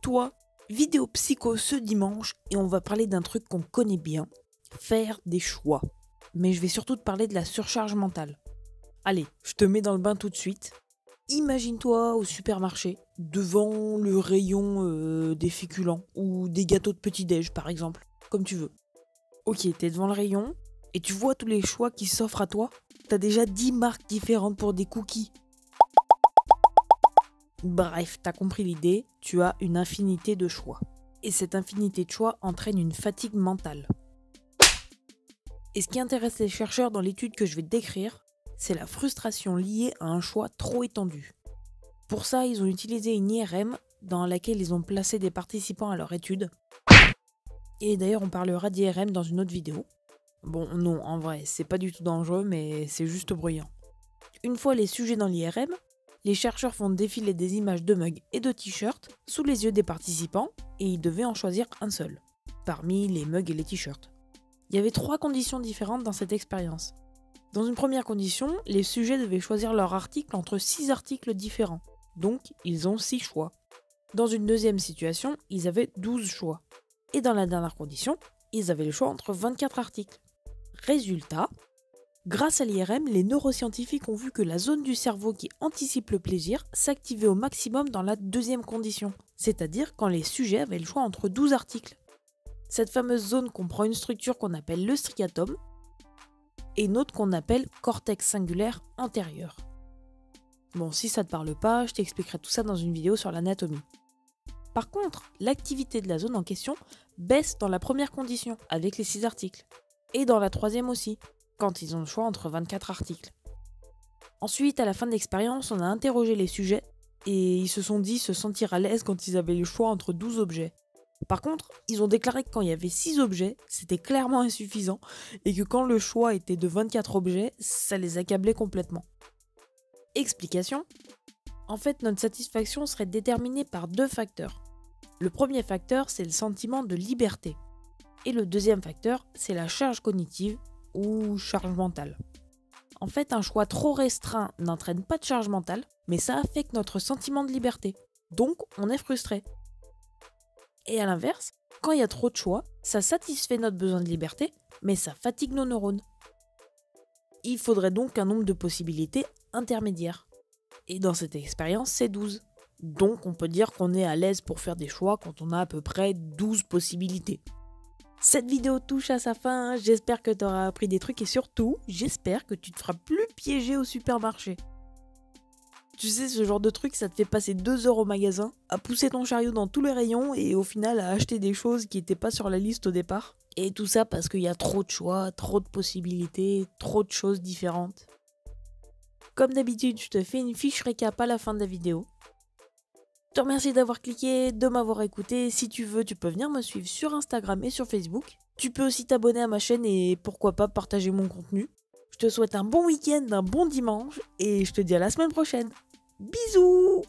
toi, vidéo psycho ce dimanche et on va parler d'un truc qu'on connaît bien, faire des choix. Mais je vais surtout te parler de la surcharge mentale. Allez, je te mets dans le bain tout de suite. Imagine-toi au supermarché, devant le rayon des féculents ou des gâteaux de petit-déj par exemple, comme tu veux. Ok, t'es devant le rayon et tu vois tous les choix qui s'offrent à toi. T'as déjà 10 marques différentes pour des cookies. Bref, t'as compris l'idée, tu as une infinité de choix. Et cette infinité de choix entraîne une fatigue mentale. Et ce qui intéresse les chercheurs dans l'étude que je vais te décrire, c'est la frustration liée à un choix trop étendu. Pour ça, ils ont utilisé une IRM dans laquelle ils ont placé des participants à leur étude. Et d'ailleurs, on parlera d'IRM dans une autre vidéo. Bon, non, en vrai, c'est pas du tout dangereux, mais c'est juste bruyant. Une fois les sujets dans l'IRM, les chercheurs font défiler des images de mugs et de t-shirts sous les yeux des participants et ils devaient en choisir un seul, parmi les mugs et les t-shirts. Il y avait 3 conditions différentes dans cette expérience. Dans une première condition, les sujets devaient choisir leur article entre 6 articles différents, donc ils ont 6 choix. Dans une deuxième situation, ils avaient 12 choix. Et dans la dernière condition, ils avaient le choix entre 24 articles. Résultat, grâce à l'IRM, les neuroscientifiques ont vu que la zone du cerveau qui anticipe le plaisir s'activait au maximum dans la deuxième condition, c'est-à-dire quand les sujets avaient le choix entre 12 articles. Cette fameuse zone comprend une structure qu'on appelle le striatum et une autre qu'on appelle cortex singulaire antérieur. Bon, si ça te parle pas, je t'expliquerai tout ça dans une vidéo sur l'anatomie. Par contre, l'activité de la zone en question baisse dans la première condition, avec les 6 articles, et dans la troisième aussi, quand ils ont le choix entre 24 articles. Ensuite, à la fin de l'expérience, on a interrogé les sujets, et ils se sont dit se sentir à l'aise quand ils avaient le choix entre 12 objets. Par contre, ils ont déclaré que quand il y avait 6 objets, c'était clairement insuffisant, et que quand le choix était de 24 objets, ça les accablait complètement. Explication : en fait, notre satisfaction serait déterminée par 2 facteurs. Le premier facteur, c'est le sentiment de liberté. Et le deuxième facteur, c'est la charge cognitive ou charge mentale. En fait, un choix trop restreint n'entraîne pas de charge mentale, mais ça affecte notre sentiment de liberté. Donc, on est frustré. Et à l'inverse, quand il y a trop de choix, ça satisfait notre besoin de liberté, mais ça fatigue nos neurones. Il faudrait donc un nombre de possibilités intermédiaires. Et dans cette expérience, c'est 12. Donc on peut dire qu'on est à l'aise pour faire des choix quand on a à peu près 12 possibilités. Cette vidéo touche à sa fin, j'espère que tu auras appris des trucs et surtout, j'espère que tu te feras plus piéger au supermarché. Tu sais, ce genre de truc, ça te fait passer 2 heures au magasin, à pousser ton chariot dans tous les rayons et au final à acheter des choses qui n'étaient pas sur la liste au départ. Et tout ça parce qu'il y a trop de choix, trop de possibilités, trop de choses différentes. Comme d'habitude, je te fais une fiche récap à la fin de la vidéo. Je te remercie d'avoir cliqué, de m'avoir écouté. Si tu veux, tu peux venir me suivre sur Instagram et sur Facebook. Tu peux aussi t'abonner à ma chaîne et pourquoi pas partager mon contenu. Je te souhaite un bon week-end, un bon dimanche et je te dis à la semaine prochaine. Bisous!